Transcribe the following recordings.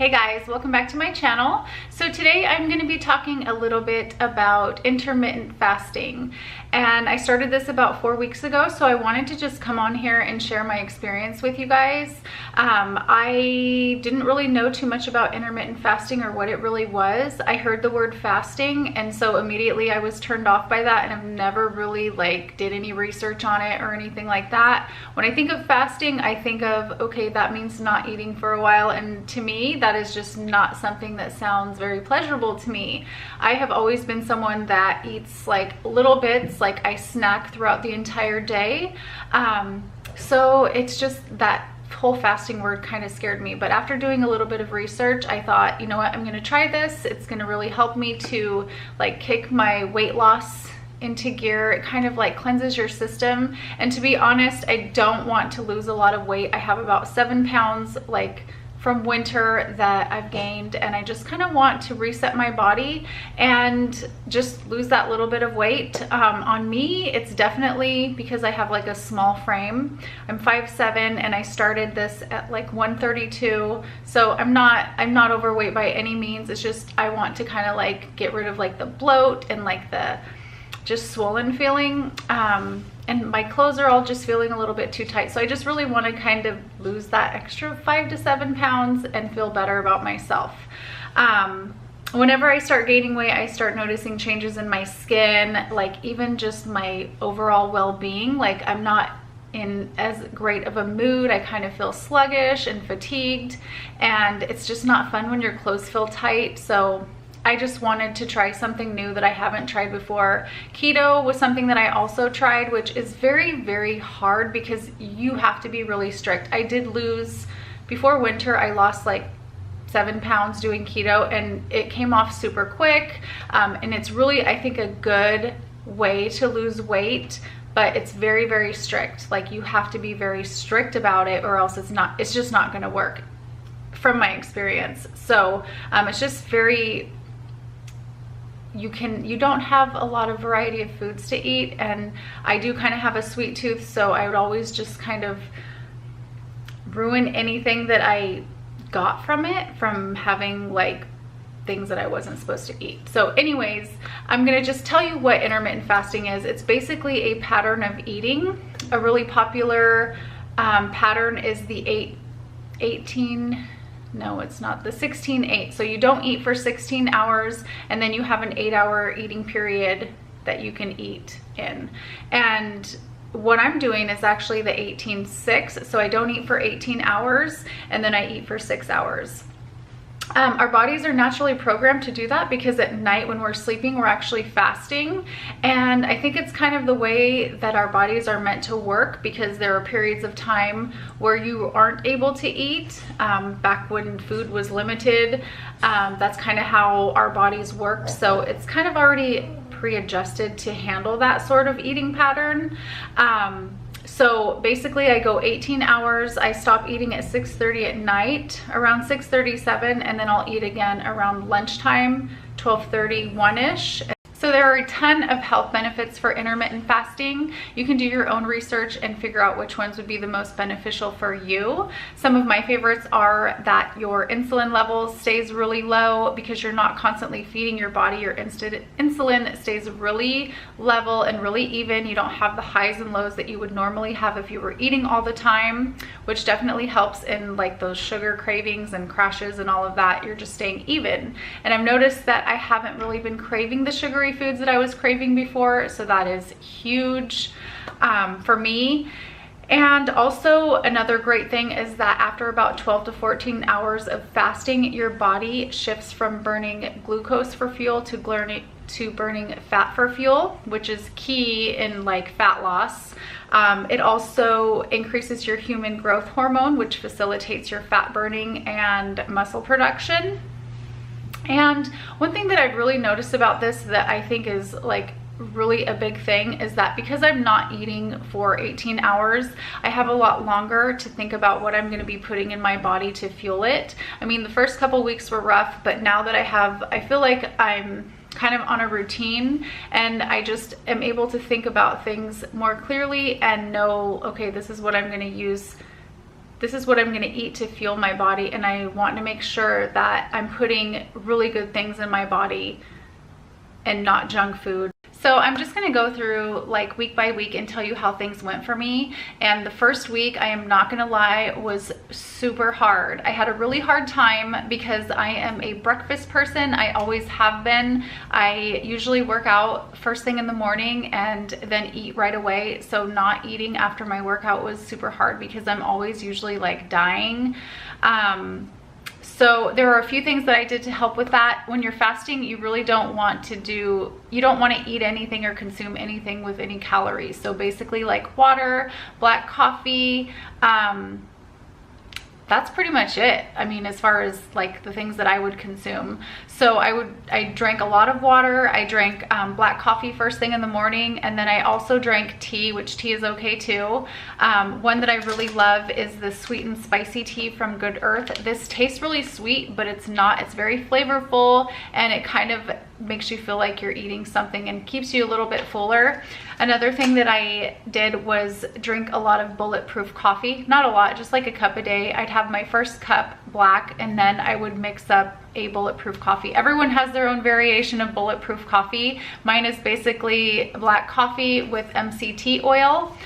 Hey guys, welcome back to my channel. So today I'm going to be talking a little bit about intermittent fasting, and I started this about 4 weeks ago, so I wanted to just come on here and share my experience with you guys. I didn't really know too much about intermittent fasting or what it really was. I heard the word fasting, and so immediately I was turned off by that, and I've never really did any research on it or anything like that. When I think of fasting, I think of, okay, that means not eating for a while, and to me that is just not something that sounds very pleasurable to me. I have always been someone that eats little bits, I snack throughout the entire day. So it's just that whole fasting word kind of scared me. But after doing a little bit of research, I thought, you know what, I'm going to try this. It's going to really help me to kick my weight loss into gear. It kind of cleanses your system. And to be honest, I don't want to lose a lot of weight. I have about 7 pounds from winter that I've gained, and I just kind of want to reset my body and just lose that little bit of weight. On me, it's definitely because I have a small frame. I'm 5'7", and I started this at 132, so I'm not overweight by any means. It's just I want to kind of get rid of the bloat and the just swollen feeling, and my clothes are all just feeling a little bit too tight. So I just really want to kind of lose that extra 5 to 7 pounds and feel better about myself. Whenever I start gaining weight, I start noticing changes in my skin, even just my overall well-being. I'm not in as great of a mood. I kind of feel sluggish and fatigued, and it's just not fun when your clothes feel tight. So I just wanted to try something new that I haven't tried before. Keto was something that I also tried, which is very, very hard because you have to be really strict. I did lose, before winter, I lost 7 pounds doing keto, and it came off super quick. And it's really, I think, a good way to lose weight, but it's very, very strict. You have to be very strict about it, or else it's just not gonna work from my experience. So it's just very, you don't have a lot of variety of foods to eat, and I do kind of have a sweet tooth, so I would always just kind of ruin anything that I got from it, from having things that I wasn't supposed to eat. So anyways, I'm gonna just tell you what intermittent fasting is. It's basically a pattern of eating. A really popular pattern is the 16-8. So you don't eat for 16 hours, and then you have an 8-hour eating period that you can eat in. And what I'm doing is actually the 18-6. So I don't eat for 18 hours, and then I eat for 6 hours. Our bodies are naturally programmed to do that because at night when we're sleeping, we're actually fasting. And I think it's kind of the way that our bodies are meant to work, because there are periods of time where you aren't able to eat. Back when food was limited, that's kind of how our bodies work. So it's kind of already pre-adjusted to handle that sort of eating pattern. So basically I go 18 hours, I stop eating at 6:30 at night, around 6:37, and then I'll eat again around lunchtime, 12:30, 1-ish. So there are a ton of health benefits for intermittent fasting. You can do your own research and figure out which ones would be the most beneficial for you. Some of my favorites are that your insulin level stays really low because you're not constantly feeding your body. Your insulin stays really level and really even. You don't have the highs and lows that you would normally have if you were eating all the time, which definitely helps in those sugar cravings and crashes and all of that. You're just staying even. And I've noticed that I haven't really been craving the sugary foods that I was craving before, so that is huge for me. And also another great thing is that after about 12 to 14 hours of fasting, your body shifts from burning glucose for fuel to burning fat for fuel, which is key in fat loss. It also increases your human growth hormone, which facilitates your fat burning and muscle production. And one thing that I've really noticed about this that I think is really a big thing is that because I'm not eating for 18 hours, I have a lot longer to think about what I'm going to be putting in my body to fuel it. I mean, the first couple weeks were rough, but now that I feel like I'm kind of on a routine, and I just am able to think about things more clearly and know, okay, this is what I'm going to use this is what I'm going to eat to fuel my body, and I want to make sure that I'm putting really good things in my body and not junk food. So I'm just going to go through like week by week and tell you how things went for me. And the first week, I am not going to lie, was super hard. I had a really hard time because I am a breakfast person. I always have been. I usually work out first thing in the morning and then eat right away. So not eating after my workout was super hard because I'm always usually like dying. So there are a few things that I did to help with that. When you're fasting, you really don't want to eat anything or consume anything with any calories. So basically like water, black coffee, that's pretty much it. I mean, as far as like the things that I would consume. So I drank a lot of water. I drank black coffee first thing in the morning. And then I also drank tea, which tea is okay too. One that I really love is the sweet and spicy tea from Good Earth. This tastes really sweet, but it's not. It's very flavorful, and it kind of makes you feel like you're eating something and keeps you a little bit fuller. Another thing that I did was drink a lot of Bulletproof coffee. Not a lot, just like a cup a day. I'd have my first cup black, and then I would mix up a Bulletproof coffee. Everyone has their own variation of Bulletproof coffee. Mine is basically black coffee with MCT oil.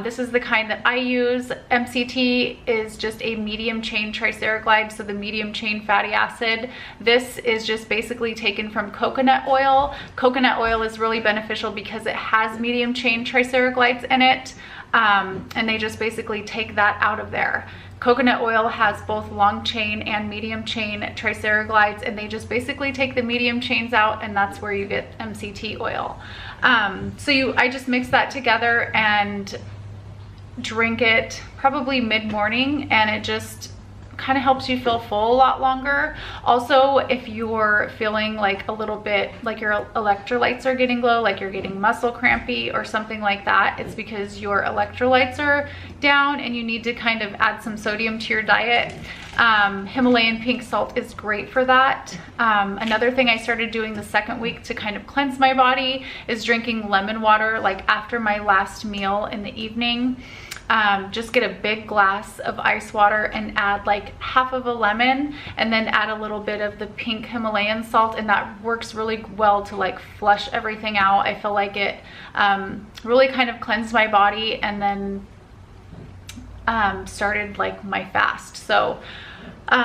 This is the kind that I use. MCT is just a medium chain triglyceride, so the medium chain fatty acid. This is just basically taken from coconut oil. Coconut oil is really beneficial because it has medium chain triglycerides in it, and they just basically take that out of there. Coconut oil has both long chain and medium chain triglycerides, and they just basically take the medium chains out, and that's where you get MCT oil. I just mix that together and drink it probably mid-morning, and it just kind of helps you feel full a lot longer. Also, if you're feeling like a little bit like your electrolytes are getting low, like you're getting muscle crampy or something like that, it's because your electrolytes are down and you need to kind of add some sodium to your diet. Himalayan pink salt is great for that. Another thing I started doing the second week to kind of cleanse my body is drinking lemon water like after my last meal in the evening. Just get a big glass of ice water and add like half of a lemon, and then add a little bit of the pink Himalayan salt, and that works really well to like flush everything out. I feel like it really kind of cleansed my body, and then started like my fast. So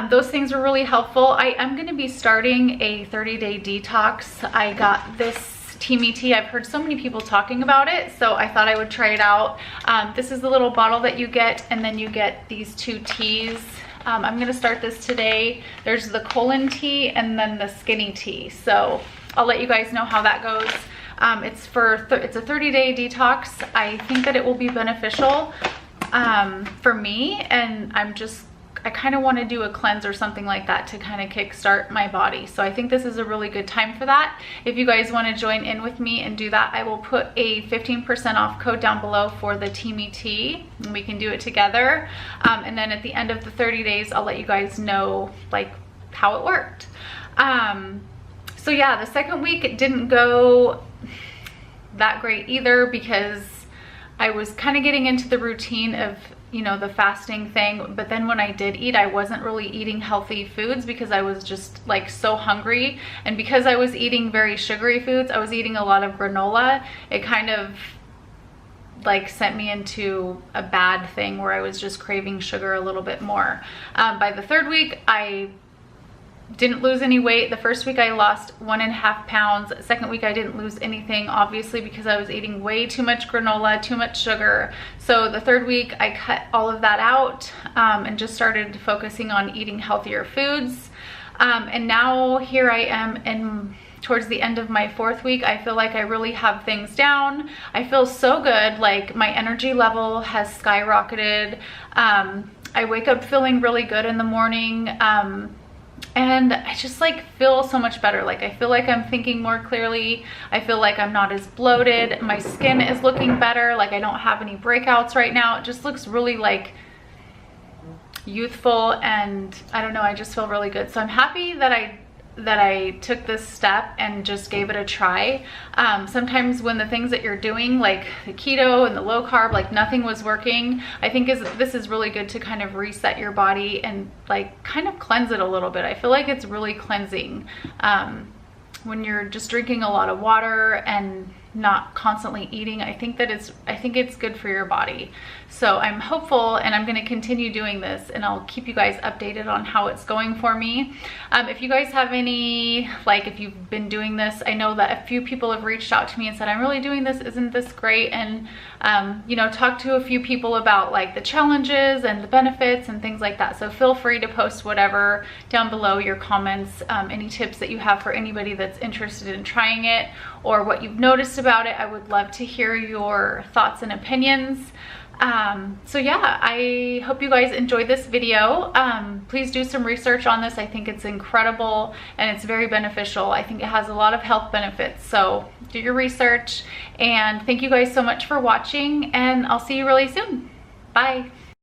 those things were really helpful. I am going to be starting a 30-day detox. I got this Teami Tea. I've heard so many people talking about it, so I thought I would try it out. This is the little bottle that you get, and then you get these 2 teas. I'm going to start this today. There's the colon tea and then the skinny tea, so I'll let you guys know how that goes. It's a 30-day detox. I think that it will be beneficial for me, and I kind of want to do a cleanse or something like that to kind of kickstart my body. So I think this is a really good time for that. If you guys want to join in with me and do that, I will put a 15% off code down below for the Teami Tea, and we can do it together. And then at the end of the 30 days, I'll let you guys know like how it worked. So yeah, the second week didn't go that great either because I was kind of getting into the routine of, you know, the fasting thing, but then when I did eat, I wasn't really eating healthy foods because I was just like so hungry, and because I was eating very sugary foods, I was eating a lot of granola. It kind of like sent me into a bad thing where I was just craving sugar a little bit more. By the third week, I didn't lose any weight. The first week I lost 1.5 pounds. Second week I didn't lose anything, obviously, because I was eating way too much granola, too much sugar. So the third week I cut all of that out and just started focusing on eating healthier foods. And now here I am towards the end of my 4th week. I feel like I really have things down. I feel so good. Like my energy level has skyrocketed. I wake up feeling really good in the morning. And I just like feel so much better. Like I feel like I'm thinking more clearly. I feel like I'm not as bloated. My skin is looking better. Like I don't have any breakouts right now. It just looks really like youthful, and I don't know, I just feel really good. So I'm happy that that I took this step and just gave it a try. Sometimes when the things that you're doing, like the keto and the low carb, like nothing was working, I think this is really good to kind of reset your body and like kind of cleanse it a little bit. I feel like it's really cleansing when you're just drinking a lot of water and not constantly eating. I think it's good for your body. So I'm hopeful, and I'm going to continue doing this, and I'll keep you guys updated on how it's going for me. If you guys have any, like if you've been doing this, I know that a few people have reached out to me and said, I'm really doing this, isn't this great? And you know, talk to a few people about like the challenges and the benefits and things like that. So feel free to post whatever down below, your comments, any tips that you have for anybody that's interested in trying it, or what you've noticed about it. I would love to hear your thoughts and opinions. So yeah, I hope you guys enjoyed this video. Please do some research on this. I think it's incredible and it's very beneficial. I think it has a lot of health benefits. So do your research, and thank you guys so much for watching, and I'll see you really soon. Bye.